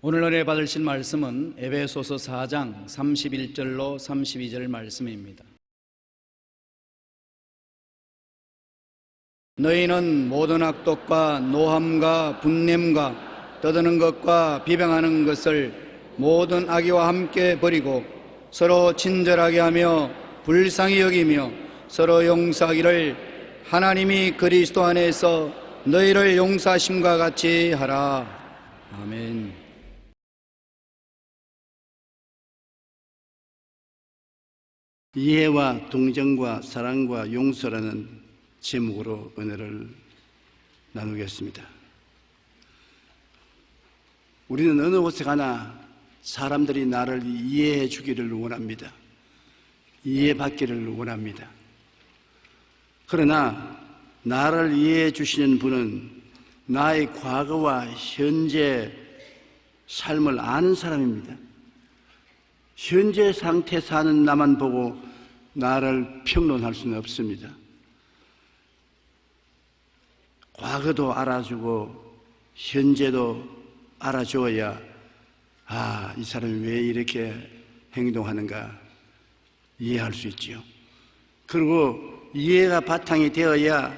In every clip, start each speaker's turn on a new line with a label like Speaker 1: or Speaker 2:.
Speaker 1: 오늘 은혜 받으실 말씀은 에베소서 4장 31절로 32절 말씀입니다. 너희는 모든 악독과 노함과 분냄과 떠드는 것과 비방하는 것을 모든 악의와 함께 버리고 서로 친절하게 하며 불쌍히 여기며 서로 용서하기를 하나님이 그리스도 안에서 너희를 용서하심과 같이 하라. 아멘.
Speaker 2: 이해와 동정과 사랑과 용서라는 제목으로 은혜를 나누겠습니다. 우리는 어느 곳에 가나 사람들이 나를 이해해 주기를 원합니다. 이해받기를 원합니다. 그러나 나를 이해해 주시는 분은 나의 과거와 현재 삶을 아는 사람입니다. 현재 상태 사는 나만 보고 나를 평론할 수는 없습니다. 과거도 알아주고 현재도 알아줘야 이 사람이 왜 이렇게 행동하는가 이해할 수 있지요. 그리고 이해가 바탕이 되어야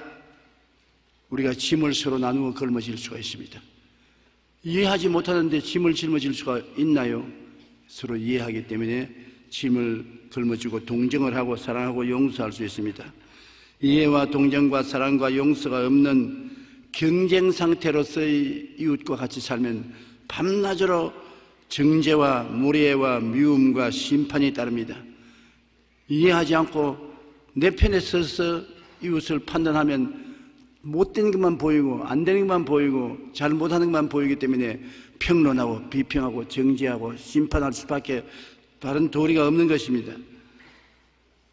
Speaker 2: 우리가 짐을 서로 나누어 걸머질 수가 있습니다. 이해하지 못하는데 짐을 짊어질 수가 있나요? 서로 이해하기 때문에 짐을 걸머쥐고 동정을 하고 사랑하고 용서할 수 있습니다. 이해와 동정과 사랑과 용서가 없는 경쟁 상태로서의 이웃과 같이 살면 밤낮으로 정죄와 무례와 미움과 심판이 따릅니다. 이해하지 않고 내 편에 서서 이웃을 판단하면 못된 것만 보이고 안 되는 것만 보이고 잘못하는 것만 보이기 때문에 평론하고 비평하고 정죄하고 심판할 수밖에 다른 도리가 없는 것입니다.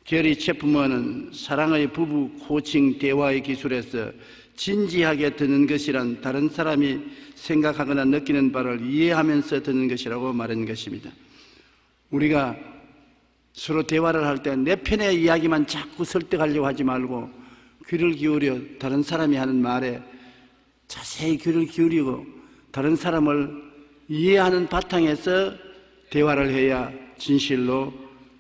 Speaker 2: 게리 체프먼은 사랑의 부부 코칭 대화의 기술에서 진지하게 듣는 것이란 다른 사람이 생각하거나 느끼는 바를 이해하면서 듣는 것이라고 말한 것입니다. 우리가 서로 대화를 할 때 내 편의 이야기만 자꾸 설득하려고 하지 말고 귀를 기울여 다른 사람이 하는 말에 자세히 귀를 기울이고 다른 사람을 이해하는 바탕에서 대화를 해야 진실로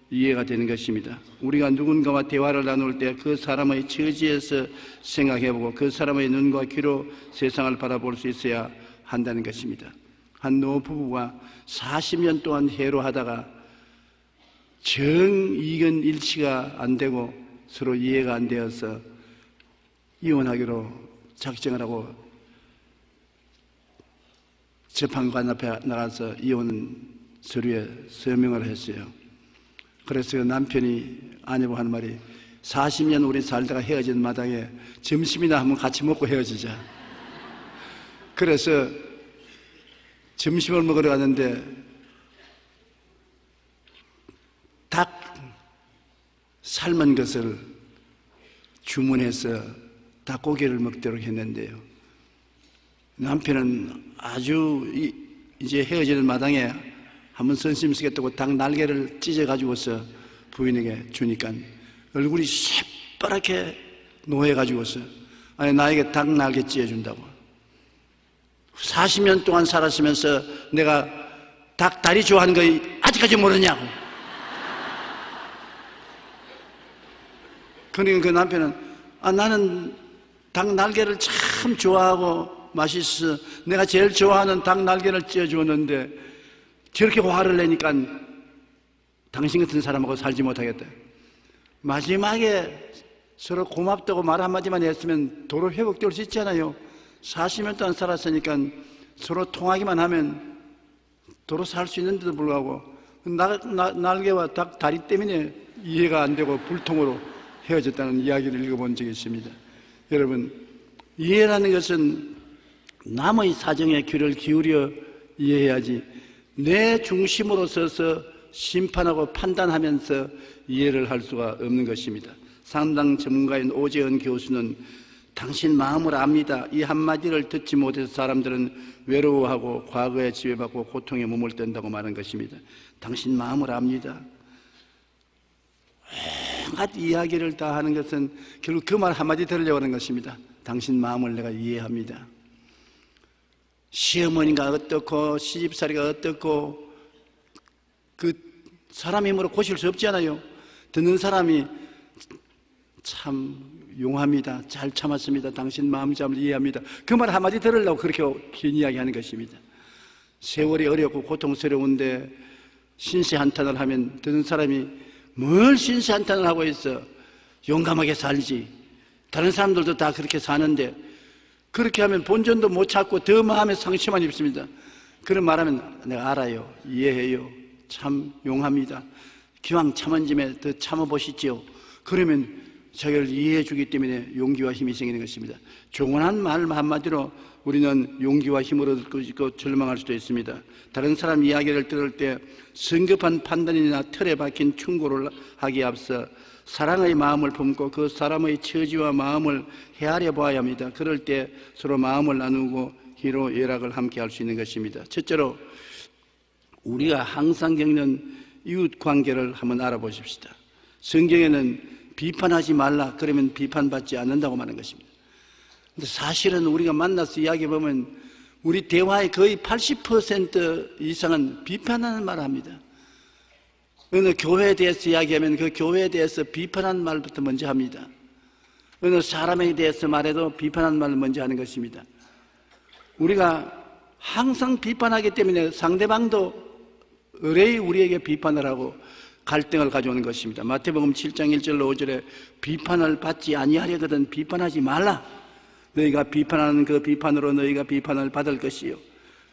Speaker 2: 이해가 되는 것입니다. 우리가 누군가와 대화를 나눌 때 그 사람의 처지에서 생각해보고 그 사람의 눈과 귀로 세상을 바라볼 수 있어야 한다는 것입니다. 한 노부부가 40년 동안 해로하다가 정의견 일치가 안 되고 서로 이해가 안 되어서 이혼하기로 작정을 하고 재판관 앞에 나가서 이혼 서류에 서명을 했어요. 그래서 남편이 아내고 하는 말이 40년 우리 살다가 헤어진 마당에 점심이나 한번 같이 먹고 헤어지자. 그래서 점심을 먹으러 갔는데 닭 삶은 것을 주문해서 닭고기를 먹도록 했는데요. 남편은 아주 이제 헤어지는 마당에 한번 선심 쓰겠다고 닭 날개를 찢어가지고서 부인에게 주니까 얼굴이 새빠랗게 노해가지고서 아니 나에게 닭 날개 찢어준다고. 40년 동안 살았으면서 내가 닭 다리 좋아하는 거 아직까지 모르냐고. 그러니까 그 남편은 나는 닭 날개를 참 좋아하고 맛있어. 내가 제일 좋아하는 닭 날개를 찢어주었는데 저렇게 화를 내니까 당신 같은 사람하고 살지 못하겠다. 마지막에 서로 고맙다고 말 한마디만 했으면 도로 회복될 수 있잖아요. 40년 동안 살았으니까 서로 통하기만 하면 도로 살 수 있는데도 불구하고 날개와 닭 다리 때문에 이해가 안 되고 불통으로 헤어졌다는 이야기를 읽어본 적이 있습니다. 여러분, 이해라는 것은 남의 사정에 귀를 기울여 이해해야지 내 중심으로 서서 심판하고 판단하면서 이해를 할 수가 없는 것입니다. 상당 전문가인 오재헌 교수는 당신 마음을 압니다. 이 한마디를 듣지 못해서 사람들은 외로워하고 과거에 지배받고 고통에 몸을 뜬다고 말한 것입니다. 당신 마음을 압니다. 온갖 이야기를 다 하는 것은 결국 그 말 한마디 들으려고 하는 것입니다. 당신 마음을 내가 이해합니다. 시어머니가 어떻고 시집살이가 어떻고 그 사람 힘으로 고칠 수 없잖아요. 듣는 사람이 참 용합니다. 잘 참았습니다. 당신 마음을 이해합니다. 그 말 한마디 들으려고 그렇게 긴 이야기하는 것입니다. 세월이 어렵고 고통스러운데 신세한탄을 하면 듣는 사람이 뭘 신세한탄을 하고 있어. 용감하게 살지. 다른 사람들도 다 그렇게 사는데 그렇게 하면 본전도 못 찾고 더 마음에 상처만 입습니다. 그런 말하면 내가 알아요. 이해해요. 참 용합니다. 기왕 참은 짐에 더 참아보시지요. 그러면 자기를 이해해 주기 때문에 용기와 힘이 생기는 것입니다. 조곤한 말 한마디로 우리는 용기와 힘을 얻을 것이고 절망할 수도 있습니다. 다른 사람 이야기를 들을 때 성급한 판단이나 틀에 박힌 충고를 하기에 앞서 사랑의 마음을 품고 그 사람의 처지와 마음을 헤아려 보아야 합니다. 그럴 때 서로 마음을 나누고 희로 애락을 함께 할 수 있는 것입니다. 첫째로 우리가 항상 겪는 이웃 관계를 한번 알아보십시다. 성경에는 비판하지 말라 그러면 비판받지 않는다고 말하는 것입니다. 근데 사실은 우리가 만나서 이야기해보면 우리 대화의 거의 80% 이상은 비판하는 말을 합니다. 어느 교회에 대해서 이야기하면 그 교회에 대해서 비판하는 말부터 먼저 합니다. 어느 사람에 대해서 말해도 비판하는 말을 먼저 하는 것입니다. 우리가 항상 비판하기 때문에 상대방도 의뢰이 우리에게 비판을 하고 갈등을 가져오는 것입니다. 마태복음 7장 1절로 5절에 비판을 받지 아니하려거든 비판하지 말라. 너희가 비판하는 그 비판으로 너희가 비판을 받을 것이요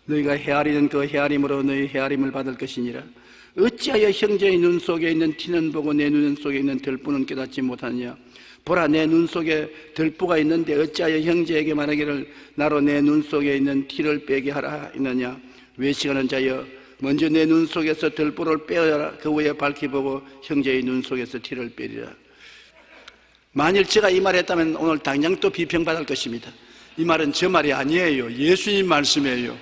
Speaker 2: 너희가 헤아리는 그 헤아림으로 너희 헤아림을 받을 것이니라. 어찌하여 형제의 눈 속에 있는 티는 보고 내 눈 속에 있는 들보는 깨닫지 못하느냐. 보라 내 눈 속에 들보가 있는데 어찌하여 형제에게 말하기를 나로 내 눈 속에 있는 티를 빼게 하라 했느냐. 외식하는 자여 먼저 내 눈 속에서 들보를 빼어라. 그 후에 밝히 보고 형제의 눈 속에서 티를 빼리라. 만일 제가 이 말을 했다면 오늘 당장 또 비평받을 것입니다. 이 말은 제 말이 아니에요. 예수님 말씀이에요.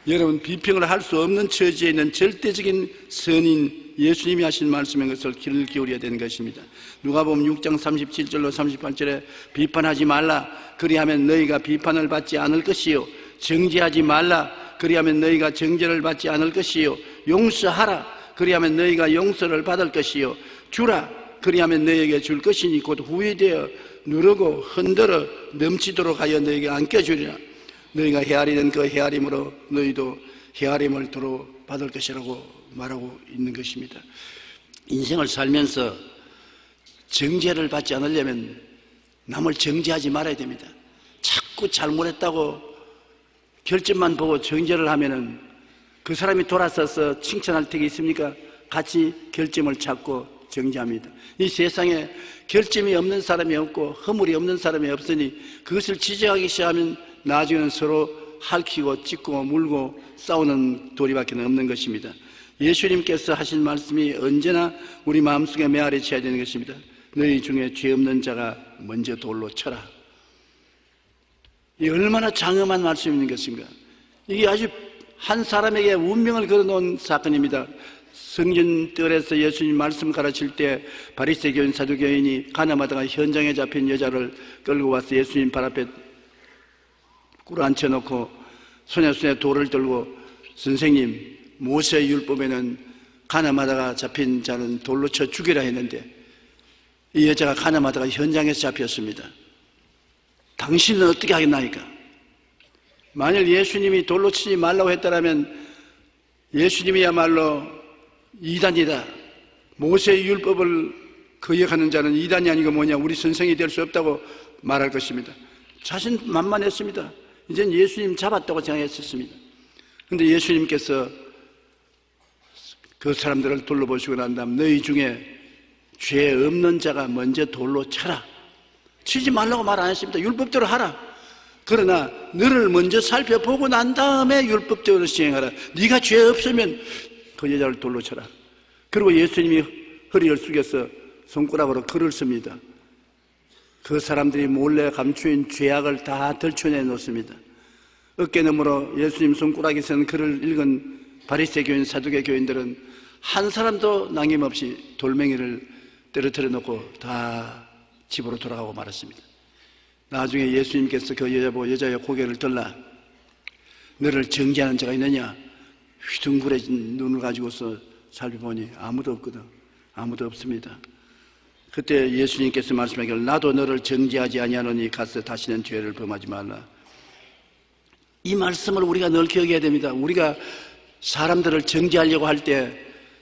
Speaker 2: 여러분 비평을 할 수 없는 처지에 있는 절대적인 선인 예수님이 하신 말씀인 것을 귀를 기울여야 되는 것입니다. 누가복음 6장 37절로 38절에 비판하지 말라 그리하면 너희가 비판을 받지 않을 것이요 정죄하지 말라 그리하면 너희가 정죄를 받지 않을 것이요 용서하라 그리하면 너희가 용서를 받을 것이요 주라 그리하면 너희에게 줄 것이니 곧 후회되어 누르고 흔들어 넘치도록 하여 너희에게 안겨주리라. 너희가 헤아리는 그 헤아림으로 너희도 헤아림을 도로 받을 것이라고 말하고 있는 것입니다. 인생을 살면서 정죄를 받지 않으려면 남을 정죄하지 말아야 됩니다. 자꾸 잘못했다고 결점만 보고 정죄를 하면은 그 사람이 돌아서서 칭찬할 택이 있습니까? 같이 결점을 찾고 정죄합니다. 이 세상에 결점이 없는 사람이 없고 허물이 없는 사람이 없으니 그것을 지적하기 시작하면 나중에는 서로 핥히고 찢고 물고 싸우는 도리밖에 없는 것입니다. 예수님께서 하신 말씀이 언제나 우리 마음속에 메아리 쳐야 되는 것입니다. 너희 중에 죄 없는 자가 먼저 돌로 쳐라. 이 얼마나 장엄한 말씀인 것인가. 이게 아주 한 사람에게 운명을 걸어놓은 사건입니다. 성전뜰에서 예수님 말씀 가르칠 때 바리새교인 사두개인이 가늠하다가 현장에 잡힌 여자를 끌고 와서 예수님 발 앞에 꿇어앉혀놓고 손에 돌을 들고 선생님 모세 율법에는 가늠하다가 잡힌 자는 돌로 쳐 죽이라 했는데 이 여자가 가늠하다가 현장에서 잡혔습니다. 당신은 어떻게 하겠나이까? 만일 예수님이 돌로 치지 말라고 했다면 예수님이야말로 이단이다. 모세 율법을 거역하는 자는 이단이 아니고 뭐냐 우리 선생이 될 수 없다고 말할 것입니다. 자신만만했습니다. 이젠 예수님 잡았다고 생각했었습니다. 그런데 예수님께서 그 사람들을 둘러보시고 난 다음 너희 중에 죄 없는 자가 먼저 돌로 쳐라. 치지 말라고 말 안 했습니다. 율법대로 하라. 그러나 너를 먼저 살펴보고 난 다음에 율법대로 시행하라. 네가 죄 없으면 그 여자를 돌로 쳐라. 그리고 예수님이 허리를 숙여서 손가락으로 글을 씁니다. 그 사람들이 몰래 감추인 죄악을 다 들춰내 놓습니다. 어깨너머로 예수님 손가락에 쓴 글을 읽은 바리새교인 사두개 교인들은 한 사람도 남김없이 돌멩이를 떨어뜨려 놓고 다 집으로 돌아가고 말았습니다. 나중에 예수님께서 그 여자 보고 여자의 고개를 들라 너를 정죄하는 자가 있느냐? 휘둥그레진 눈을 가지고서 살펴보니 아무도 없거든. 아무도 없습니다. 그때 예수님께서 말씀하기를 나도 너를 정죄하지 아니하노니 가서 다시는 죄를 범하지 말라. 이 말씀을 우리가 늘 기억해야 됩니다. 우리가 사람들을 정죄하려고 할 때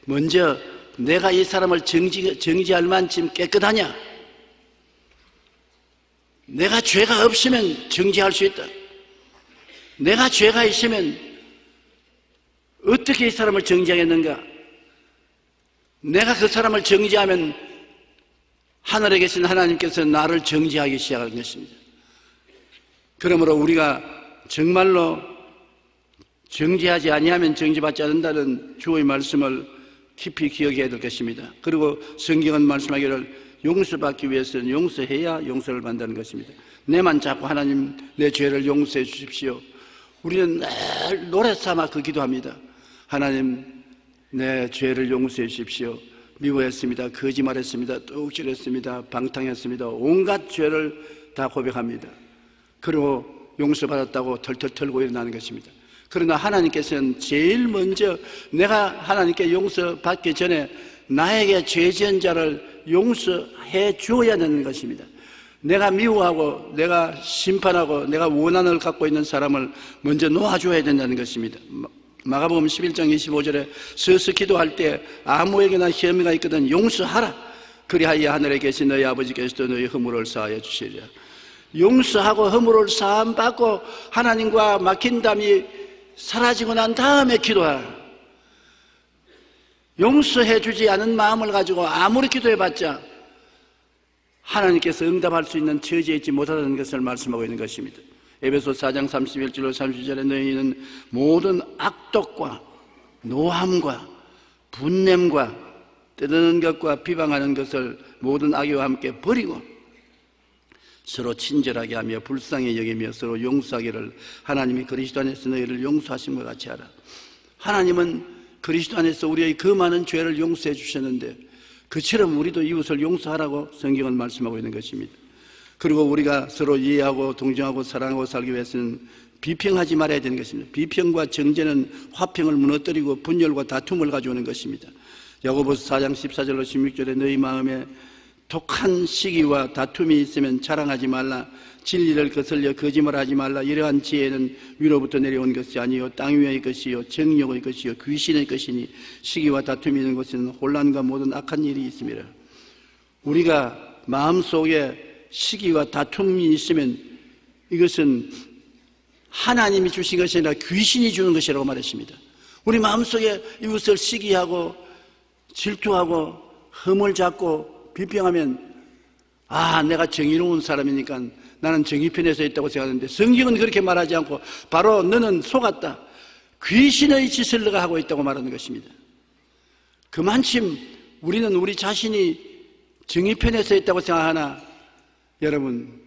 Speaker 2: 먼저 내가 이 사람을 정죄할 만큼 깨끗하냐? 내가 죄가 없으면 정죄할 수 있다. 내가 죄가 있으면 어떻게 이 사람을 정죄하겠는가? 내가 그 사람을 정죄하면 하늘에 계신 하나님께서 나를 정죄하기 시작하는 것입니다. 그러므로 우리가 정말로 정죄하지 아니하면 정죄받지 않는다는 주의 말씀을 깊이 기억해야 될 것입니다. 그리고 성경은 말씀하기를 용서받기 위해서는 용서해야 용서를 받는다는 것입니다. 내만 자꾸 하나님 내 죄를 용서해 주십시오. 우리는 늘 노래 삼아 그 기도합니다. 하나님 내 죄를 용서해 주십시오. 미워했습니다. 거짓말했습니다. 뚝질했습니다. 방탕했습니다. 온갖 죄를 다 고백합니다. 그리고 용서받았다고 털털 털고 일어나는 것입니다. 그러나 하나님께서는 제일 먼저 내가 하나님께 용서받기 전에 나에게 죄 지은 자를 용서해 주어야 되는 것입니다. 내가 미워하고 내가 심판하고 내가 원한을 갖고 있는 사람을 먼저 놓아줘야 된다는 것입니다. 마가복음 11장 25절에 서서 기도할 때 아무에게나 혐의가 있거든 용서하라. 그리하여 하늘에 계신 너희 아버지께서도 너희 허물을 사하여 주시리라. 용서하고 허물을 사함 받고 하나님과 막힌 담이 사라지고 난 다음에 기도하라. 용서해 주지 않은 마음을 가지고 아무리 기도해봤자 하나님께서 응답할 수 있는 처지에 있지 못하다는 것을 말씀하고 있는 것입니다. 에베소 4장 31절로 30절에 너희는 모든 악독과 노함과 분냄과 떠드는 것과 비방하는 것을 모든 악의와 함께 버리고 서로 친절하게 하며 불쌍히 여기며 서로 용서하기를 하나님이 그리스도 안에서 너희를 용서하신 것 같이 하라. 하나님은 그리스도 안에서 우리의 그 많은 죄를 용서해 주셨는데 그처럼 우리도 이웃을 용서하라고 성경은 말씀하고 있는 것입니다. 그리고 우리가 서로 이해하고 동정하고 사랑하고 살기 위해서는 비평하지 말아야 되는 것입니다. 비평과 정죄는 화평을 무너뜨리고 분열과 다툼을 가져오는 것입니다. 야고보서 4장 14절로 16절에 너희 마음에 독한 시기와 다툼이 있으면 자랑하지 말라. 진리를 거슬려 거짓말하지 말라. 이러한 지혜는 위로부터 내려온 것이 아니요 땅 위의 것이요 정욕의 것이요 귀신의 것이니 시기와 다툼이 있는 곳에는 혼란과 모든 악한 일이 있습니다. 우리가 마음속에 시기와 다툼이 있으면 이것은 하나님이 주신 것이 아니라 귀신이 주는 것이라고 말했습니다. 우리 마음속에 이웃을 시기하고 질투하고 흠을 잡고 비평하면 내가 정의로운 사람이니까 나는 정의편에 서 있다고 생각하는데 성경은 그렇게 말하지 않고 바로 너는 속았다. 귀신의 짓을 너가 하고 있다고 말하는 것입니다. 그만큼 우리는 우리 자신이 정의편에 서 있다고 생각하나 여러분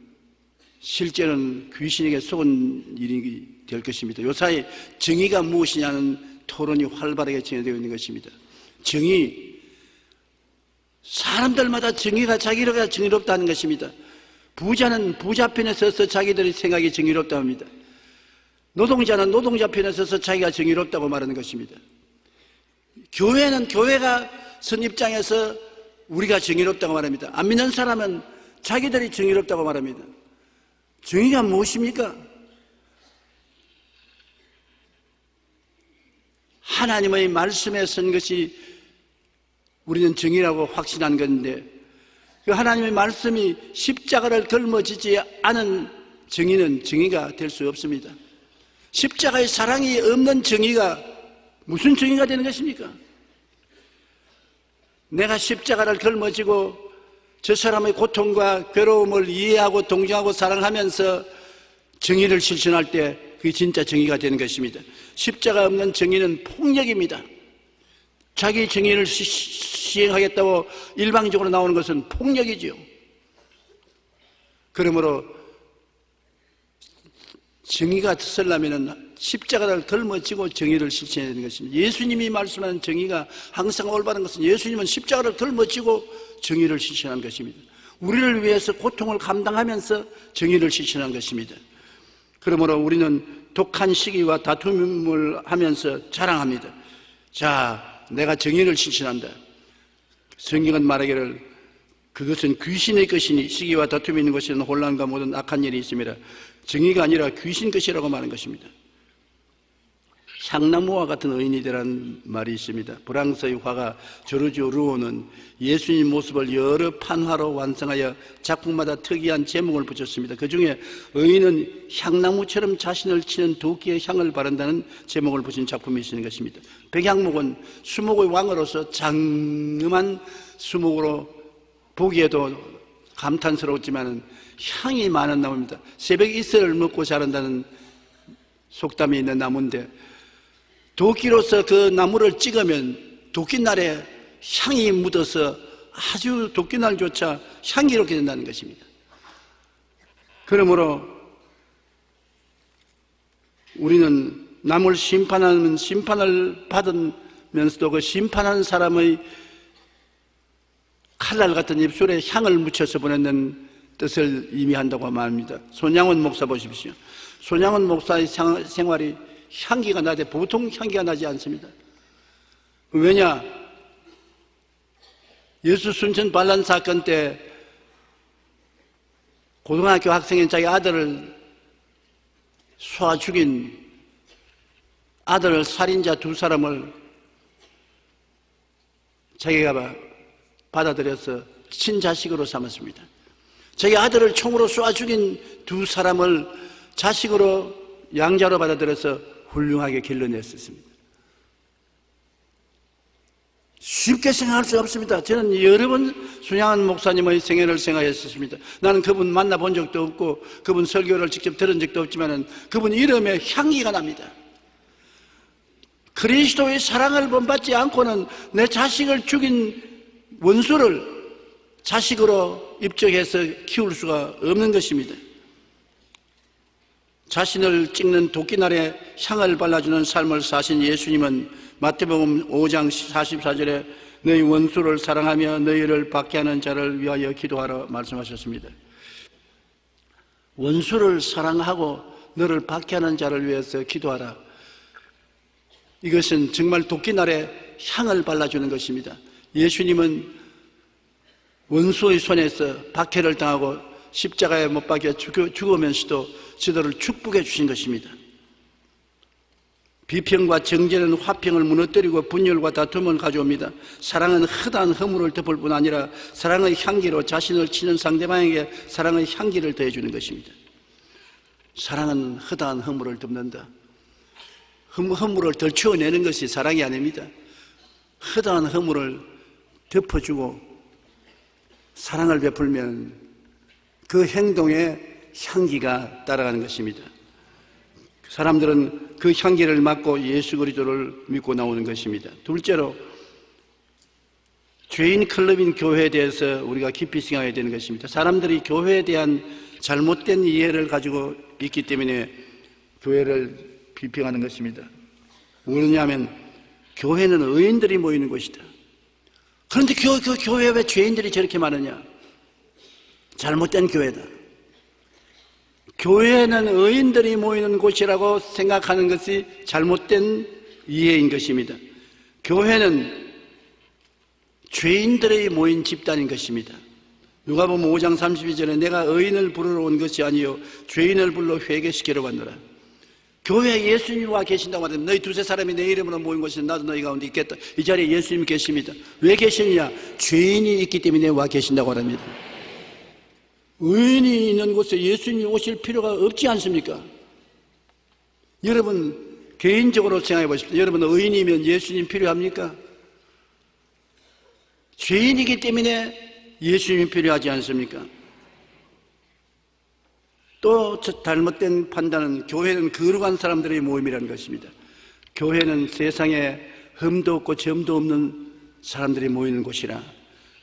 Speaker 2: 실제는 귀신에게 속은 일이 될 것입니다. 요사이 정의가 무엇이냐는 토론이 활발하게 진행되어 있는 것입니다. 정의, 사람들마다 정의가 자기가 정의롭다는 것입니다. 부자는 부자 편에 서서 자기들의 생각이 정의롭다고 합니다. 노동자는 노동자 편에 서서 자기가 정의롭다고 말하는 것입니다. 교회는 교회가 선 입장에서 우리가 정의롭다고 말합니다. 안 믿는 사람은 자기들이 정의롭다고 말합니다. 정의가 무엇입니까? 하나님의 말씀에 선 것이 우리는 정의라고 확신한 건데 그 하나님의 말씀이 십자가를 걸머지지 않은 정의는 정의가 될 수 없습니다. 십자가의 사랑이 없는 정의가 무슨 정의가 되는 것입니까? 내가 십자가를 걸머지고 저 사람의 고통과 괴로움을 이해하고 동정하고 사랑하면서 정의를 실천할 때 그게 진짜 정의가 되는 것입니다. 십자가 없는 정의는 폭력입니다. 자기 정의를 시행하겠다고 일방적으로 나오는 것은 폭력이지요. 그러므로 정의가 쓰려면 십자가를 덜머지고 정의를 실천해야 되는 것입니다. 예수님이 말씀하는 정의가 항상 올바른 것은 예수님은 십자가를 덜머지고 정의를 실천한 것입니다. 우리를 위해서 고통을 감당하면서 정의를 실천한 것입니다. 그러므로 우리는 독한 시기와 다툼을 하면서 자랑합니다. 자, 내가 정의를 실천한다. 성경은 말하기를 그것은 귀신의 것이니 시기와 다툼이 있는 것에는 혼란과 모든 악한 일이 있습니다. 정의가 아니라 귀신 것이라고 말하는 것입니다. 향나무와 같은 의인이라는 말이 있습니다. 프랑스의 화가 조르주 루오는 예수님 모습을 여러 판화로 완성하여 작품마다 특이한 제목을 붙였습니다. 그 중에 의인은 향나무처럼 자신을 치는 도끼의 향을 바른다는 제목을 붙인 작품이 있는 것입니다. 백향목은 수목의 왕으로서 장엄한 수목으로 보기에도 감탄스러웠지만 향이 많은 나무입니다. 새벽 이슬을 먹고 자란다는 속담이 있는 나무인데 도끼로서 그 나무를 찍으면 도끼날에 향이 묻어서 아주 도끼날조차 향기롭게 된다는 것입니다. 그러므로 우리는 남을 심판하는 심판을 받으면서도 그 심판하는 사람의 칼날 같은 입술에 향을 묻혀서 보내는 뜻을 의미한다고 말합니다. 손양원 목사 보십시오. 손양원 목사의 생활이 향기가 나되 보통 향기가 나지 않습니다. 왜냐? 예수 순천 반란 사건 때 고등학교 학생인 자기 아들을 쏴 죽인 아들 살인자 두 사람을 자기가 받아들여서 친자식으로 삼았습니다. 자기 아들을 총으로 쏴 죽인 두 사람을 자식으로 양자로 받아들여서 훌륭하게 길러냈었습니다. 쉽게 생각할 수 없습니다. 저는 여러 번 순양한 목사님의 생애를 생각했었습니다. 나는 그분 만나본 적도 없고 그분 설교를 직접 들은 적도 없지만 그분 이름에 향기가 납니다. 그리스도의 사랑을 본받지 않고는 내 자식을 죽인 원수를 자식으로 입적해서 키울 수가 없는 것입니다. 자신을 찍는 도끼날에 향을 발라주는 삶을 사신 예수님은 마태복음 5장 44절에 너희 원수를 사랑하며 너희를 박해하는 자를 위하여 기도하라 말씀하셨습니다. 원수를 사랑하고 너를 박해하는 자를 위해서 기도하라. 이것은 정말 도끼날에 향을 발라주는 것입니다. 예수님은 원수의 손에서 박해를 당하고 십자가에 못 박혀 죽으면서도 저들을 축복해 주신 것입니다. 비평과 정죄는 화평을 무너뜨리고 분열과 다툼을 가져옵니다. 사랑은 허다한 허물을 덮을 뿐 아니라 사랑의 향기로 자신을 치는 상대방에게 사랑의 향기를 더해주는 것입니다. 사랑은 허다한 허물을 덮는다. 허물을 덜치워내는 것이 사랑이 아닙니다. 허다한 허물을 덮어주고 사랑을 베풀면 그 행동에 향기가 따라가는 것입니다. 사람들은 그 향기를 맡고 예수 그리스도를 믿고 나오는 것입니다. 둘째로 죄인 클럽인 교회에 대해서 우리가 깊이 생각해야 되는 것입니다. 사람들이 교회에 대한 잘못된 이해를 가지고 있기 때문에 교회를 비평하는 것입니다. 뭐냐면 교회는 의인들이 모이는 곳이다. 그런데 그 교회에 왜 죄인들이 저렇게 많으냐? 잘못된 교회다. 교회는 의인들이 모이는 곳이라고 생각하는 것이 잘못된 이해인 것입니다. 교회는 죄인들이 모인 집단인 것입니다. 누가복음 5장 32절에 내가 의인을 부르러 온 것이 아니요 죄인을 불러 회개시키러 왔노라. 교회에 예수님이 와 계신다고 하면 너희 두세 사람이 내 이름으로 모인 곳에 나도 너희 가운데 있겠다. 이 자리에 예수님이 계십니다. 왜 계시느냐? 죄인이 있기 때문에 와 계신다고 합니다. 의인이 있는 곳에 예수님이 오실 필요가 없지 않습니까? 여러분 개인적으로 생각해 보십시오. 여러분 의인이면 예수님 필요합니까? 죄인이기 때문에 예수님이 필요하지 않습니까? 또 잘못된 판단은 교회는 거룩한 사람들의 모임이라는 것입니다. 교회는 세상에 흠도 없고 점도 없는 사람들이 모이는 곳이라.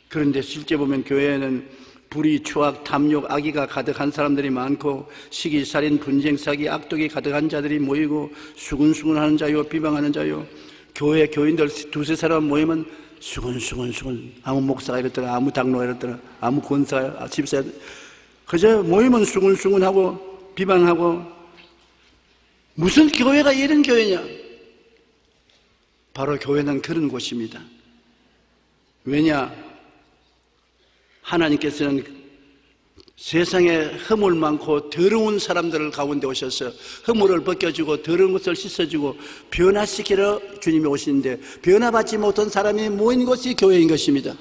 Speaker 2: 그런데 실제 보면 교회는 불의, 추악, 탐욕, 악의가 가득한 사람들이 많고 시기, 살인, 분쟁, 사기, 악독이 가득한 자들이 모이고 수군수군하는 자요, 비방하는 자요. 교회 교인들 두세 사람 모이면 수군수군 아무 목사가 이랬더라, 아무 장로가 이랬더라, 아무 권사가, 집사, 그저 모이면 수군수군하고 비방하고. 무슨 교회가 이런 교회냐? 바로 교회는 그런 곳입니다. 왜냐? 하나님께서는 세상에 허물 많고 더러운 사람들을 가운데 오셔서 허물을 벗겨주고 더러운 것을 씻어주고 변화시키러 주님이 오시는데, 변화받지 못한 사람이 모인 것이 교회인 것입니다.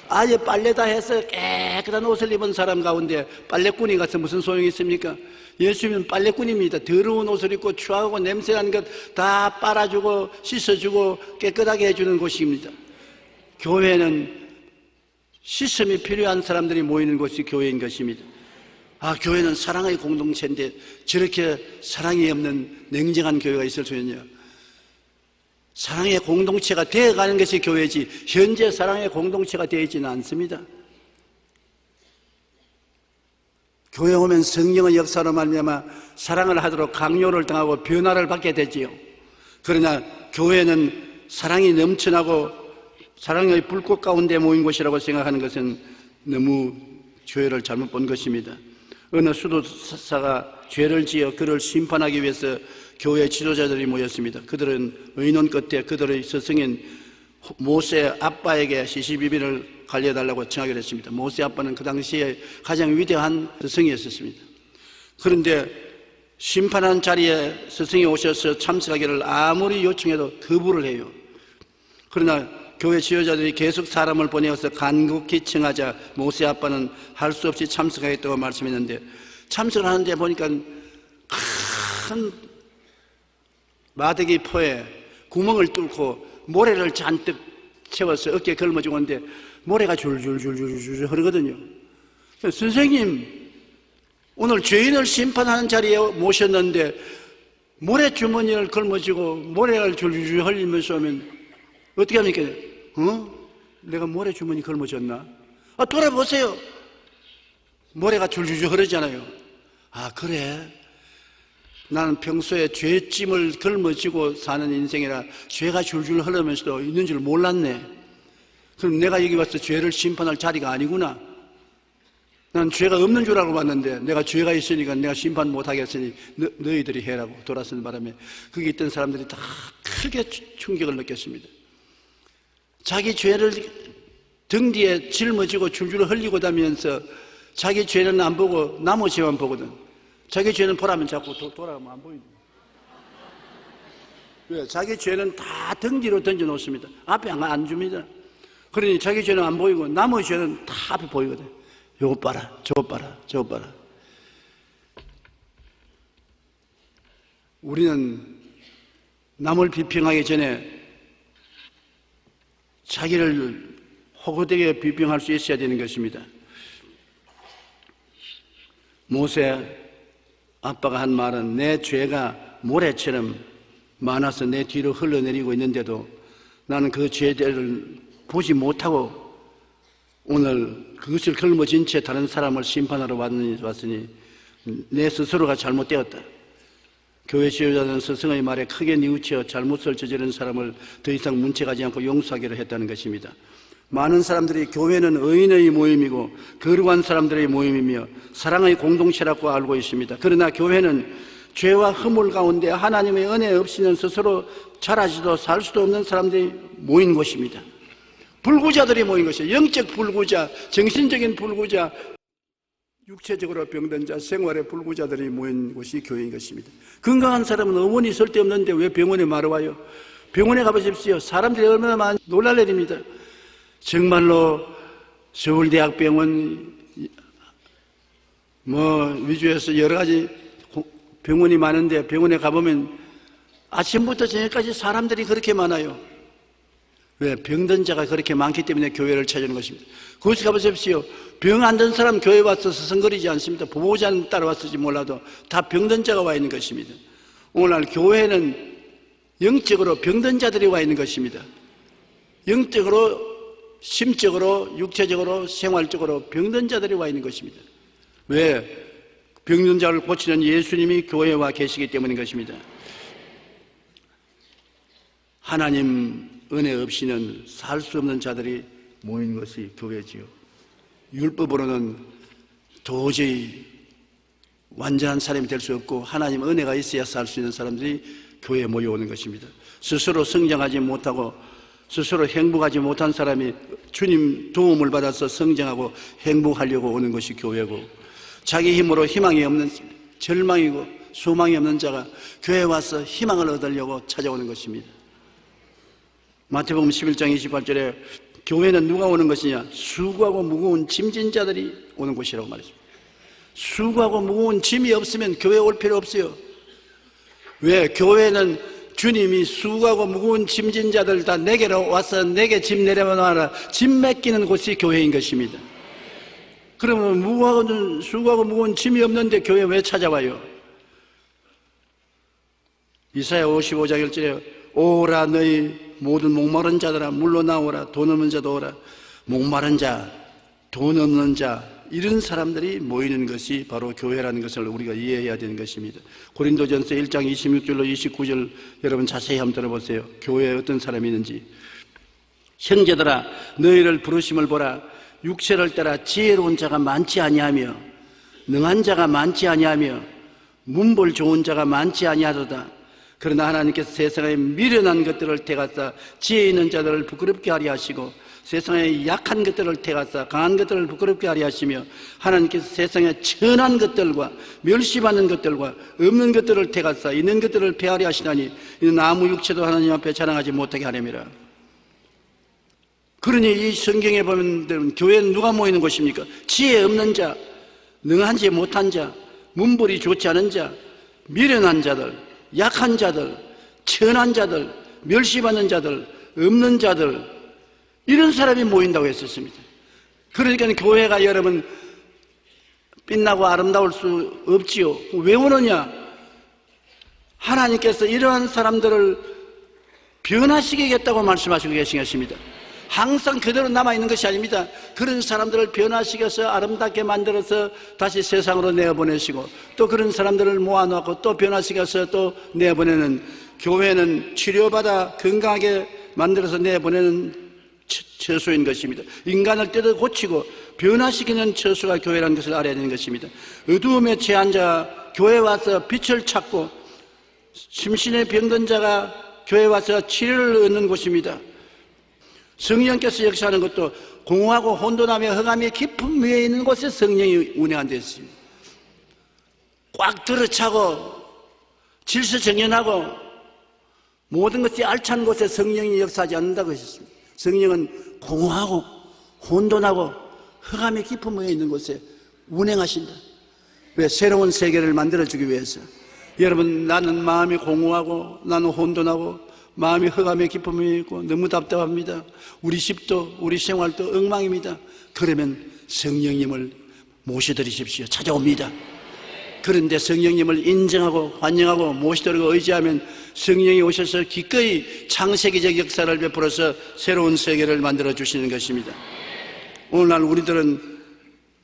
Speaker 2: 아예 빨래 다 해서 깨끗한 옷을 입은 사람 가운데 빨래꾼이 가서 무슨 소용이 있습니까? 예수님은 빨래꾼입니다. 더러운 옷을 입고 추하고 냄새나는 것 다 빨아주고 씻어주고 깨끗하게 해주는 곳입니다. 교회는 씻음이 필요한 사람들이 모이는 곳이 교회인 것입니다. 교회는 사랑의 공동체인데 저렇게 사랑이 없는 냉정한 교회가 있을 수 있느냐? 사랑의 공동체가 되어가는 것이 교회지, 현재 사랑의 공동체가 되어 있지는 않습니다. 교회 오면 성령의 역사로 말미암아 사랑을 하도록 강요를 당하고 변화를 받게 되지요. 그러나 교회는 사랑이 넘쳐나고 사랑의 불꽃 가운데 모인 곳이라고 생각하는 것은 너무 교회를 잘못 본 것입니다. 어느 수도사가 죄를 지어 그를 심판하기 위해서 교회 지도자들이 모였습니다. 그들은 의논 끝에 그들의 스승인 모세 아빠에게 시시비비를 갈려달라고 청하기로 했습니다. 모세 아빠는 그 당시에 가장 위대한 스승이었습니다. 그런데 심판한 자리에 스승이 오셔서 참석하기를 아무리 요청해도 거부를 해요. 그러나 교회 지도자들이 계속 사람을 보내어서 간곡히 청하자 모세 아빠는 할 수 없이 참석하겠다고 말씀했는데, 참석을 하는데 보니까 큰 마대기 포에 구멍을 뚫고 모래를 잔뜩 채워서 어깨에 걸머쥐고 있는데 모래가 줄줄줄줄줄 흐르거든요. 선생님, 오늘 죄인을 심판하는 자리에 모셨는데 모래주머니를 걸머쥐고 모래를 줄줄줄 흘리면서 오면 어떻게 합니까? 내가 모래주머니 걸머졌나? 돌아보세요. 모래가 줄줄줄 흐르잖아요. 그래. 나는 평소에 죄짐을 걸머쥐고 사는 인생이라 죄가 줄줄 흐르면서도 있는 줄 몰랐네. 그럼 내가 여기 와서 죄를 심판할 자리가 아니구나. 난 죄가 없는 줄 알고 봤는데 내가 죄가 있으니까 내가 심판 못하겠으니 너희들이 해라고 돌아서는 바람에 거기 있던 사람들이 다 크게 충격을 느꼈습니다. 자기 죄를 등 뒤에 짊어지고 줄줄 흘리고 다니면서 자기 죄는 안 보고 나무 죄만 보거든. 자기 죄는 보라면 자꾸 돌아가면 안 보이죠. 왜? 자기 죄는 다 등 뒤로 던져 놓습니다. 앞에 안 줍니다. 그러니 자기 죄는 안 보이고 나무 죄는 다 앞에 보이거든. 요거 봐라, 저거 봐라, 저거 봐라. 우리는 남을 비평하기 전에 자기를 호구되게 비평할 수 있어야 되는 것입니다. 모세 아빠가 한 말은 내 죄가 모래처럼 많아서 내 뒤로 흘러내리고 있는데도 나는 그 죄들을 보지 못하고 오늘 그것을 걸머진 채 다른 사람을 심판하러 왔으니 내 스스로가 잘못되었다. 교회 지도자는 스승의 말에 크게 뉘우쳐 잘못을 저지른 사람을 더 이상 문책하지 않고 용서하기로 했다는 것입니다. 많은 사람들이 교회는 의인의 모임이고 거룩한 사람들의 모임이며 사랑의 공동체라고 알고 있습니다. 그러나 교회는 죄와 허물 가운데 하나님의 은혜 없이는 스스로 자라지도 살 수도 없는 사람들이 모인 곳입니다. 불구자들이 모인 것이에요. 영적 불구자, 정신적인 불구자, 육체적으로 병든 자, 생활의 불구자들이 모인 곳이 교회인 것입니다. 건강한 사람은 어머니 쓸데없는데 왜 병원에 말아 와요? 병원에 가보십시오. 사람들이 얼마나 많이 놀랄 일입니다. 정말로 서울대학병원 위주에서 여러 가지 병원이 많은데 병원에 가보면 아침부터 저녁까지 사람들이 그렇게 많아요. 왜? 병든 자가 그렇게 많기 때문에 교회를 찾는 것입니다. 그곳에 가보십시오. 병 안 든 사람 교회 와서 서성거리지 않습니다. 보호자는 따라왔을지 몰라도 다 병든 자가 와 있는 것입니다. 오늘날 교회는 영적으로 병든 자들이 와 있는 것입니다. 영적으로 심적으로, 육체적으로, 생활적으로 병든 자들이 와 있는 것입니다. 왜? 병든 자를 고치는 예수님이 교회에 와 계시기 때문인 것입니다. 하나님 은혜 없이는 살 수 없는 자들이 모이는 것이 교회지요. 율법으로는 도저히 완전한 사람이 될 수 없고 하나님 은혜가 있어야 살 수 있는 사람들이 교회에 모여오는 것입니다. 스스로 성장하지 못하고 스스로 행복하지 못한 사람이 주님 도움을 받아서 성장하고 행복하려고 오는 것이 교회고, 자기 힘으로 희망이 없는, 절망이고 소망이 없는 자가 교회에 와서 희망을 얻으려고 찾아오는 것입니다. 마태복음 11장 28절에 교회는 누가 오는 것이냐? 수고하고 무거운 짐진 자들이 오는 곳이라고 말했습니다. 수고하고 무거운 짐이 없으면 교회에 올 필요 없어요. 왜? 교회는 주님이 수고하고 무거운 짐진 자들 다 내게로 와서 내게 짐 내려놔라, 짐 맡기는 곳이 교회인 것입니다. 그러면 수고하고 무거운 짐이 없는데 교회 왜 찾아와요? 이사야 55장 1절에 오라 너희 모든 목마른 자들아 물로 나오라, 돈 없는 자도 오라. 목마른 자, 돈 없는 자, 이런 사람들이 모이는 것이 바로 교회라는 것을 우리가 이해해야 되는 것입니다. 고린도전서 1장 26절로 29절 여러분 자세히 한번 들어보세요. 교회에 어떤 사람이 있는지. 형제들아 너희를 부르심을 보라. 육체를 따라 지혜로운 자가 많지 아니하며 능한 자가 많지 아니하며 문벌 좋은 자가 많지 아니하도다. 그러나 하나님께서 세상에 미련한 것들을 택하사 지혜 있는 자들을 부끄럽게 하려 하시고 세상에 약한 것들을 택하사 강한 것들을 부끄럽게 하려 하시며 하나님께서 세상에 천한 것들과 멸시받는 것들과 없는 것들을 택하사 있는 것들을 폐하려 하시나니 이는 아무 육체도 하나님 앞에 자랑하지 못하게 하려니라. 그러니 이 성경에 보면 교회는 누가 모이는 곳입니까? 지혜 없는 자, 능한지 못한 자, 문벌이 좋지 않은 자, 미련한 자들, 약한 자들, 천한 자들, 멸시받는 자들, 없는 자들, 이런 사람이 모인다고 했었습니다. 그러니까 교회가 여러분 빛나고 아름다울 수 없지요. 왜 오느냐? 하나님께서 이러한 사람들을 변화시키겠다고 말씀하시고 계신 것입니다. 항상 그대로 남아있는 것이 아닙니다. 그런 사람들을 변화시켜서 아름답게 만들어서 다시 세상으로 내보내시고 또 그런 사람들을 모아놓고 또 변화시켜서 또 내보내는, 교회는 치료받아 건강하게 만들어서 내보내는 처소인 것입니다. 인간을 뜯어 고치고 변화시키는 처소가 교회라는 것을 알아야 되는 것입니다. 어두움에 처한 자가 교회에 와서 빛을 찾고 심신의 병든 자가 교회에 와서 치료를 얻는 곳입니다. 성령께서 역사하는 것도 공허하고 혼돈하며 흑암의 깊은 위에 있는 곳에 성령이 운행한 데 있습니다. 꽉 들어차고 질서정연하고 모든 것이 알찬 곳에 성령이 역사하지 않는다고 하셨습니다. 성령은 공허하고 혼돈하고 흑암의 깊은 위에 있는 곳에 운행하신다. 왜? 새로운 세계를 만들어주기 위해서. 여러분, 나는 마음이 공허하고 나는 혼돈하고 마음이 흑암의 깊음이 있고 너무 답답합니다. 우리 집도 우리 생활도 엉망입니다. 그러면 성령님을 모셔드리십시오. 찾아옵니다. 그런데 성령님을 인정하고 환영하고 모시도록 의지하면 성령이 오셔서 기꺼이 창세기적 역사를 베풀어서 새로운 세계를 만들어 주시는 것입니다. 오늘날 우리들은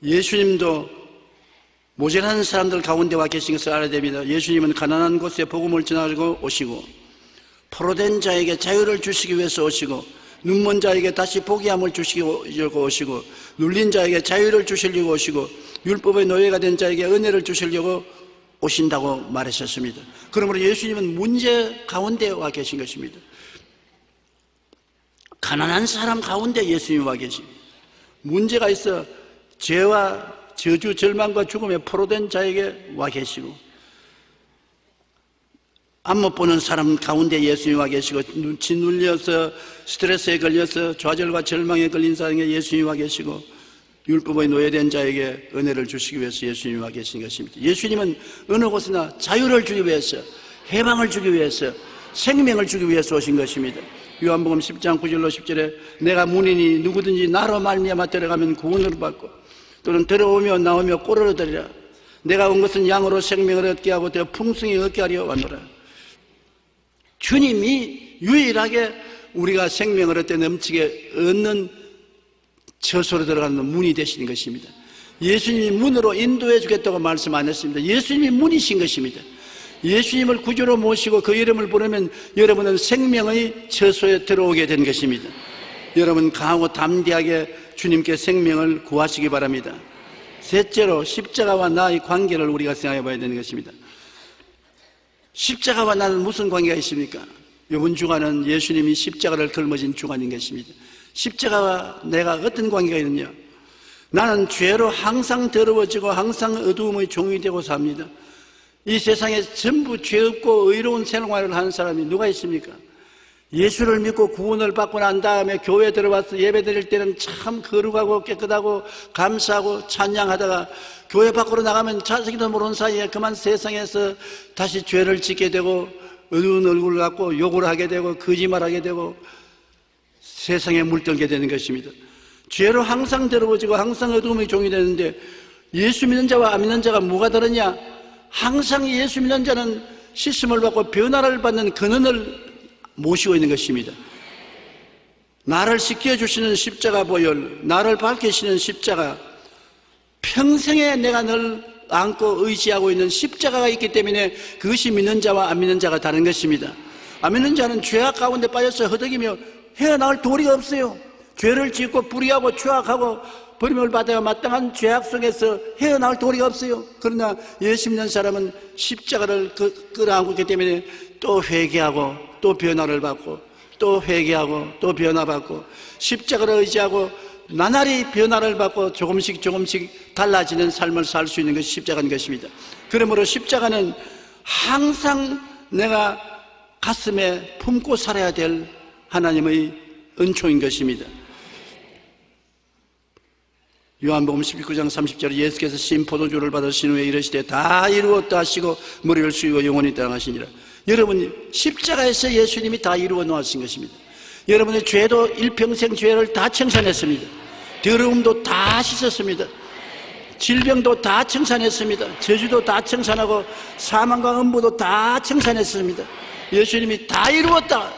Speaker 2: 예수님도 모자라는 사람들 가운데 와 계신 것을 알아야 됩니다. 예수님은 가난한 곳에 복음을 전하고 오시고 포로된 자에게 자유를 주시기 위해서 오시고 눈먼 자에게 다시 보기함을 주시려고 오시고 눌린 자에게 자유를 주시려고 오시고 율법의 노예가 된 자에게 은혜를 주시려고 오신다고 말하셨습니다. 그러므로 예수님은 문제 가운데 와 계신 것입니다. 가난한 사람 가운데 예수님이 와 계십니다. 문제가 있어 죄와 저주, 절망과 죽음에 포로된 자에게 와 계시고 안 못 보는 사람 가운데 예수님이 와 계시고 눈치 눌려서 스트레스에 걸려서 좌절과 절망에 걸린 사람에게 예수님이 와 계시고 율법의 노예된 자에게 은혜를 주시기 위해서 예수님이 와 계신 것입니다. 예수님은 어느 곳이나 자유를 주기 위해서, 해방을 주기 위해서, 생명을 주기 위해서 오신 것입니다. 요한복음 10장 9절로 10절에 내가 문이니 누구든지 나로 말미암아 들어가면 구원을 받고 또는 들어오며 나오며 꼴을 얻으리라. 내가 온 것은 양으로 생명을 얻게 하고 더 풍성히 얻게 하려 왔노라. 주님이 유일하게 우리가 생명을 얻되 넘치게 얻는 처소로 들어가는 문이 되시는 것입니다. 예수님이 문으로 인도해 주겠다고 말씀 안 했습니다. 예수님이 문이신 것입니다. 예수님을 구주로 모시고 그 이름을 부르면 여러분은 생명의 처소에 들어오게 된 것입니다. 여러분 강하고 담대하게 주님께 생명을 구하시기 바랍니다. 셋째로 십자가와 나의 관계를 우리가 생각해 봐야 되는 것입니다. 십자가와 나는 무슨 관계가 있습니까? 이번 주간은 예수님이 십자가를 걸머진 주간인 것입니다. 십자가와 내가 어떤 관계가 있느냐? 나는 죄로 항상 더러워지고 항상 어두움의 종이 되고 삽니다. 이 세상에 전부 죄 없고 의로운 생활을 하는 사람이 누가 있습니까? 예수를 믿고 구원을 받고 난 다음에 교회에 들어와서 예배 드릴 때는 참 거룩하고 깨끗하고 감사하고 찬양하다가 교회 밖으로 나가면 자식도 모르는 사이에 그만 세상에서 다시 죄를 짓게 되고 어두운 얼굴을 갖고 욕을 하게 되고 거짓말하게 되고 세상에 물들게 되는 것입니다. 죄로 항상 더러워지고 항상 어두움의 종이 되는데 예수 믿는 자와 안 믿는 자가 뭐가 다르냐? 항상 예수 믿는 자는 씻음을 받고 변화를 받는 근원을 모시고 있는 것입니다. 나를 씻겨주시는 십자가 보혈, 나를 밝히시는 십자가, 평생에 내가 늘 안고 의지하고 있는 십자가가 있기 때문에 그것이 믿는 자와 안 믿는 자가 다른 것입니다. 안 믿는 자는 죄악 가운데 빠져서 허덕이며 헤어나올 도리가 없어요. 죄를 짓고 불의하고 추악하고 버림을 받아야 마땅한 죄악 속에서 헤어나올 도리가 없어요. 그러나 예수 믿는 사람은 십자가를 끌어안고 있기 때문에 또 회개하고 또 변화를 받고 또 회개하고 또 변화받고 십자가를 의지하고 나날이 변화를 받고 조금씩 달라지는 삶을 살 수 있는 것이 십자가인 것입니다. 그러므로 십자가는 항상 내가 가슴에 품고 살아야 될 하나님의 은총인 것입니다. 요한복음 19장 30절에 예수께서 신 포도주를 받으신 후에 이르시되 다 이루었다 하시고 머리를 숙이고 영원히 떠나가시니라. 여러분 십자가에서 예수님이 다 이루어 놓으신 것입니다. 여러분의 죄도 일평생 죄를 다 청산했습니다. 더러움도 다 씻었습니다. 질병도 다 청산했습니다. 저주도 다 청산하고 사망과 음부도 다 청산했습니다. 예수님이 다 이루었다.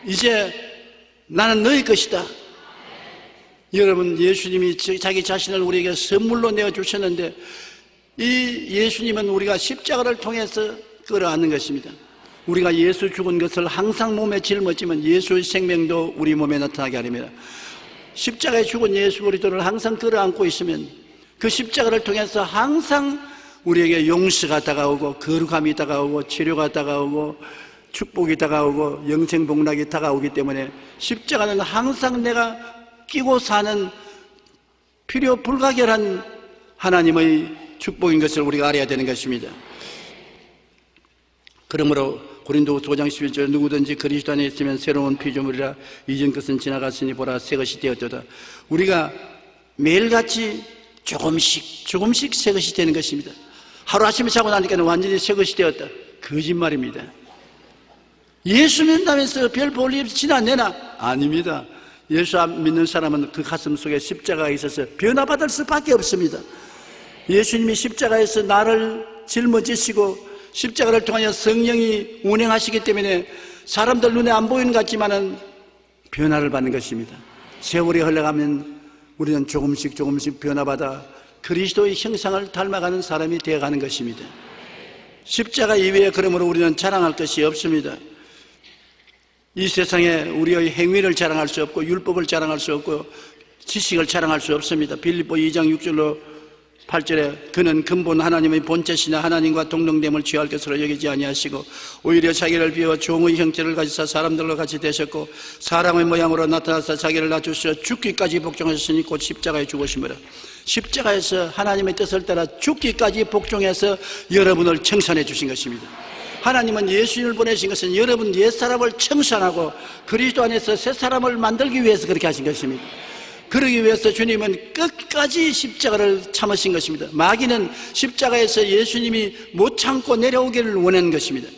Speaker 2: 이제 나는 너희 것이다. 여러분 예수님이 자기 자신을 우리에게 선물로 내어주셨는데 이 예수님은 우리가 십자가를 통해서 끌어안는 것입니다. 우리가 예수 죽은 것을 항상 몸에 짊어지면 예수의 생명도 우리 몸에 나타나게 하립니다. 십자가에 죽은 예수 그리스도를 항상 끌어안고 있으면 그 십자가를 통해서 항상 우리에게 용서가 다가오고 거룩함이 다가오고 치료가 다가오고 축복이 다가오고 영생복락이 다가오기 때문에 십자가는 항상 내가 끼고 사는 필요 불가결한 하나님의 축복인 것을 우리가 알아야 되는 것입니다. 그러므로 고린도후서 5장 11절 누구든지 그리스도 안에 있으면 새로운 피조물이라 이전 것은 지나갔으니 보라 새 것이 되었도다. 우리가 매일같이 조금씩 새 것이 되는 것입니다. 하루아침에 자고 나니까 완전히 새 것이 되었다. 거짓말입니다. 예수 믿는다면서 별 볼 일 없이 지나내나? 아닙니다. 예수 안 믿는 사람은 그 가슴 속에 십자가가 있어서 변화받을 수밖에 없습니다. 예수님이 십자가에서 나를 짊어지시고 십자가를 통하여 성령이 운행하시기 때문에 사람들 눈에 안 보이는 것 같지만은 변화를 받는 것입니다. 세월이 흘러가면 우리는 조금씩 변화받아 그리스도의 형상을 닮아가는 사람이 되어가는 것입니다. 십자가 이외에 그러므로 우리는 자랑할 것이 없습니다. 이 세상에 우리의 행위를 자랑할 수 없고 율법을 자랑할 수 없고 지식을 자랑할 수 없습니다. 빌립보 2장 6절로 8절에 그는 근본 하나님의 본체시나 하나님과 동등됨을 취할 것으로 여기지 아니하시고 오히려 자기를 비워 종의 형체를 가지사 사람들과 같이 되셨고 사람의 모양으로 나타나서 자기를 낮추셔 죽기까지 복종하셨으니 곧 십자가에 죽으심이라. 십자가에서 하나님의 뜻을 따라 죽기까지 복종해서 여러분을 청산해 주신 것입니다. 하나님은 예수님을 보내신 것은 여러분 옛사람을 청산하고 그리스도 안에서 새사람을 만들기 위해서 그렇게 하신 것입니다. 그러기 위해서 주님은 끝까지 십자가를 참으신 것입니다. 마귀는 십자가에서 예수님이 못 참고 내려오기를 원하는 것입니다.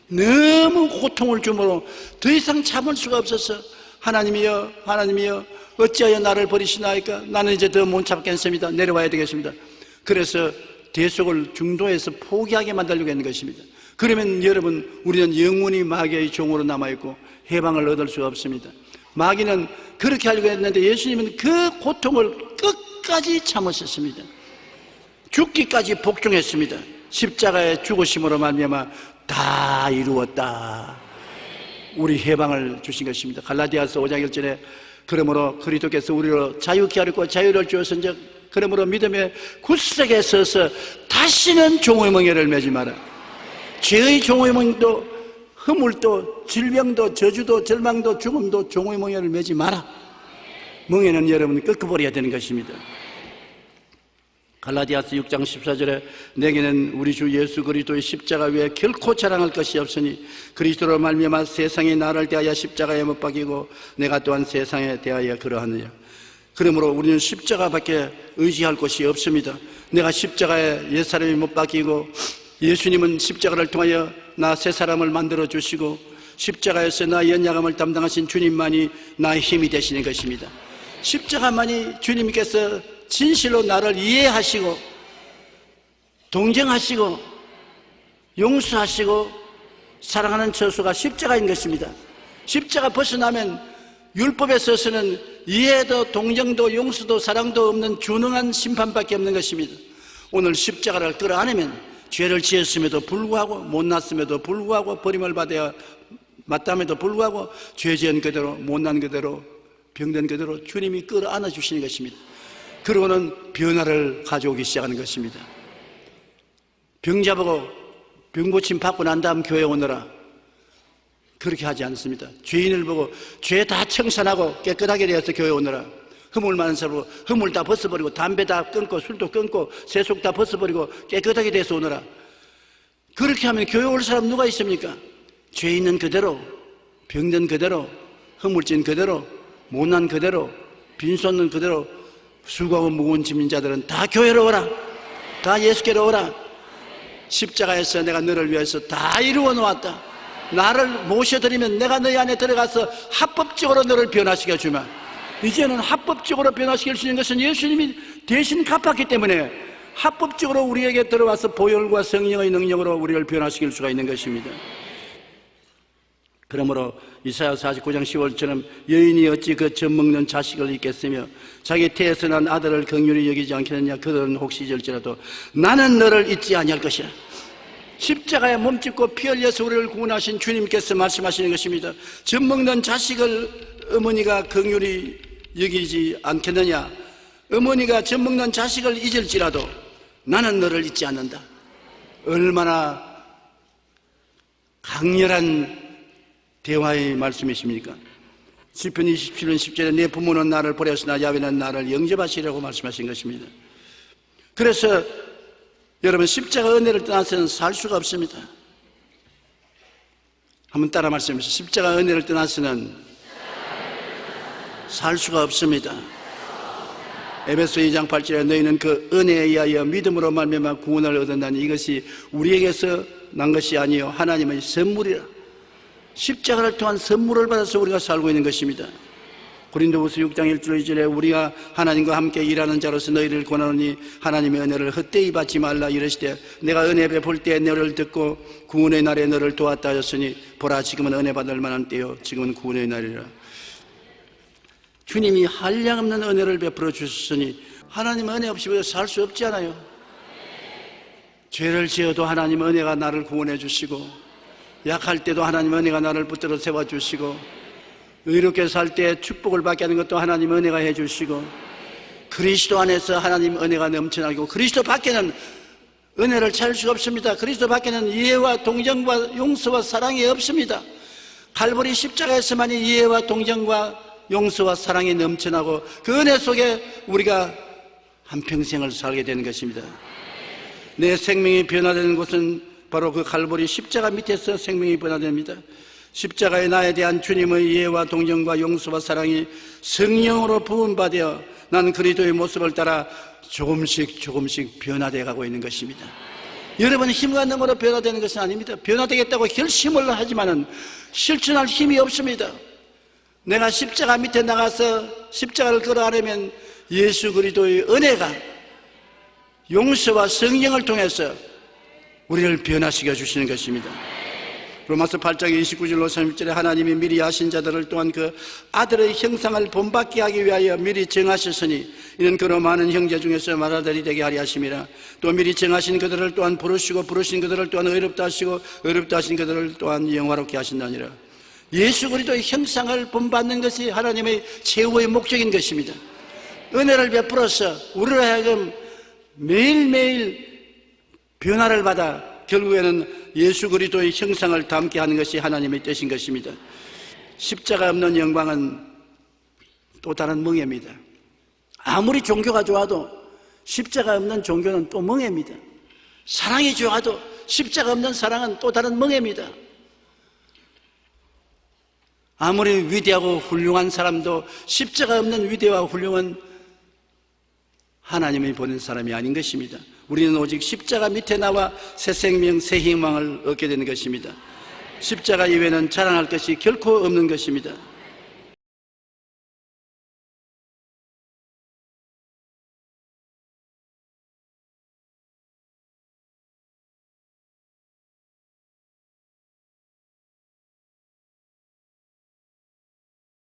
Speaker 2: 너무 고통을 주므로 더 이상 참을 수가 없어서 하나님이여 어찌하여 나를 버리시나이까? 나는 이제 더 못 참겠습니다. 내려와야 되겠습니다. 그래서 대속을 중도에서 포기하게 만들려고 하는 것입니다. 그러면 여러분 우리는 영원히 마귀의 종으로 남아있고 해방을 얻을 수가 없습니다. 마귀는 그렇게 하려고 했는데 예수님은 그 고통을 끝까지 참으셨습니다. 죽기까지 복종했습니다. 십자가의 죽으심으로 말미암아 다 이루었다, 우리 해방을 주신 것입니다. 갈라디아서 5장 1절에 그러므로 그리스도께서 우리로 자유케 하였고 자유를 주었은즉 그러므로 믿음의 굳세게 서서 다시는 종의 멍에를 매지 마라. 죄의 종의 멍도, 허물도, 질병도, 저주도, 절망도, 죽음도 종의 멍에를 매지 마라. 멍에는 여러분 꺾어버려야 되는 것입니다. 갈라디아서 6장 14절에 내게는 우리 주 예수 그리스도의 십자가 외에 결코 자랑할 것이 없으니 그리스도로 말미암아 세상이 나를 대하여 십자가에 못 박이고 내가 또한 세상에 대하여 그러하느냐. 그러므로 우리는 십자가밖에 의지할 것이 없습니다. 내가 십자가에 옛사람이 못 박이고 예수님은 십자가를 통하여 나 새 사람을 만들어 주시고 십자가에서 나의 연약함을 담당하신 주님만이 나의 힘이 되시는 것입니다. 십자가만이 주님께서 진실로 나를 이해하시고 동정하시고 용서하시고 사랑하는 처소가 십자가인 것입니다. 십자가 벗어나면 율법에 있어서는 이해도 동정도 용서도 사랑도 없는 준응한 심판밖에 없는 것입니다. 오늘 십자가를 끌어안으면 죄를 지었음에도 불구하고 못났음에도 불구하고 버림을 받아야 마땅함에도 불구하고 죄 지은 그대로 못난 그대로 병든 그대로 주님이 끌어안아 주시는 것입니다. 그러고는 변화를 가져오기 시작하는 것입니다. 병자보고 병고침 받고 난 다음 교회 오너라, 그렇게 하지 않습니다. 죄인을 보고 죄 다 청산하고 깨끗하게 되어서 교회 오너라, 허물 많은 사람 허물 다 벗어버리고 담배 다 끊고 술도 끊고 세속 다 벗어버리고 깨끗하게 돼서 오너라. 그렇게 하면 교회 올 사람 누가 있습니까? 죄 있는 그대로, 병든 그대로, 허물진 그대로, 못난 그대로, 빈손은 그대로 수고하고 무거운 짐진 자들은 다 교회로 오라, 다 예수께로 오라. 십자가에서 내가 너를 위해서 다 이루어 놓았다. 나를 모셔드리면 내가 너희 안에 들어가서 합법적으로 너를 변화시켜 주마. 이제는 합법적으로 변화시킬 수 있는 것은 예수님이 대신 갚았기 때문에 합법적으로 우리에게 들어와서 보혈과 성령의 능력으로 우리를 변화시킬 수가 있는 것입니다. 그러므로 이사야 49장 10절처럼 여인이 어찌 그 젖 먹는 자식을 잊겠으며 자기 태에서 난 아들을 긍휼히 여기지 않겠느냐. 그들은 혹시 잊을지라도 나는 너를 잊지 아니할 것이라. 십자가에 몸짓고 피 흘려서 우리를 구원하신 주님께서 말씀하시는 것입니다. 젖 먹는 자식을 어머니가 긍휼히 여기지 않겠느냐. 어머니가 젖 먹는 자식을 잊을지라도 나는 너를 잊지 않는다. 얼마나 강렬한 대화의 말씀이십니까? 시편 27편 10절에 내 부모는 나를 버렸으나 야훼는 나를 영접하시려고 말씀하신 것입니다. 그래서 여러분, 십자가 은혜를 떠나서는 살 수가 없습니다. 한번 따라 말씀해주세요. 십자가 은혜를 떠나서는 살 수가 없습니다. 에베소 2장 8절에 너희는 그 은혜에 의하여 믿음으로 말미암아 구원을 얻었나니 이것이 우리에게서 난 것이 아니요 하나님의 선물이라. 십자가를 통한 선물을 받아서 우리가 살고 있는 것입니다. 고린도후서 6장 1절 2절에 우리가 하나님과 함께 일하는 자로서 너희를 권하노니 하나님의 은혜를 헛되이 받지 말라. 이르시되 내가 은혜 베풀 때 너를 듣고 구원의 날에 너를 도왔다 하였으니 보라 지금은 은혜 받을 만한 때요 지금은 구원의 날이라. 주님이 한량없는 은혜를 베풀어 주셨으니 하나님의 은혜 없이 살 수 없지 않아요? 죄를 지어도 하나님의 은혜가 나를 구원해 주시고 약할 때도 하나님의 은혜가 나를 붙들어 세워주시고 의롭게 살 때 축복을 받게 하는 것도 하나님의 은혜가 해주시고 그리스도 안에서 하나님의 은혜가 넘쳐나고 그리스도 밖에는 은혜를 찾을 수가 없습니다. 그리스도 밖에는 이해와 동정과 용서와 사랑이 없습니다. 갈보리 십자가에서만이 이해와 동정과 용서와 사랑이 넘쳐나고 그 은혜 속에 우리가 한평생을 살게 되는 것입니다. 내 생명이 변화되는 곳은 바로 그 갈보리 십자가 밑에서 생명이 변화됩니다. 십자가에 나에 대한 주님의 이해와 동정과 용서와 사랑이 성령으로 부음받아 난 그리스도의 모습을 따라 조금씩 변화되어 가고 있는 것입니다. 여러분 힘과 능으로 변화되는 것은 아닙니다. 변화되겠다고 결심을 하지만은 실천할 힘이 없습니다. 내가 십자가 밑에 나가서 십자가를 끌어안으면 예수 그리스도의 은혜가 용서와 성령을 통해서 우리를 변화시켜 주시는 것입니다. 로마서 8장 29절로 30절에 하나님이 미리 아신 자들을 또한 그 아들의 형상을 본받게 하기 위하여 미리 정하셨으니 이는 그로 많은 형제 중에서 맏아들이 되게 하려 하심이라. 또 미리 정하신 그들을 또한 부르시고 부르신 그들을 또한 의롭다 하시고 의롭다 하신 그들을 또한 영화롭게 하신다니라. 예수 그리스도의 형상을 본받는 것이 하나님의 최후의 목적인 것입니다. 은혜를 베풀어서 우리로 하여금 매일매일 변화를 받아 결국에는 예수 그리스도의 형상을 담게 하는 것이 하나님의 뜻인 것입니다. 십자가 없는 영광은 또 다른 멍해입니다. 아무리 종교가 좋아도 십자가 없는 종교는 또 멍해입니다. 사랑이 좋아도 십자가 없는 사랑은 또 다른 멍해입니다. 아무리 위대하고 훌륭한 사람도 십자가 없는 위대와 훌륭한 하나님이 보낸 사람이 아닌 것입니다. 우리는 오직 십자가 밑에 나와 새 생명, 새 희망을 얻게 되는 것입니다. 십자가 이외에는 자랑할 것이 결코 없는 것입니다.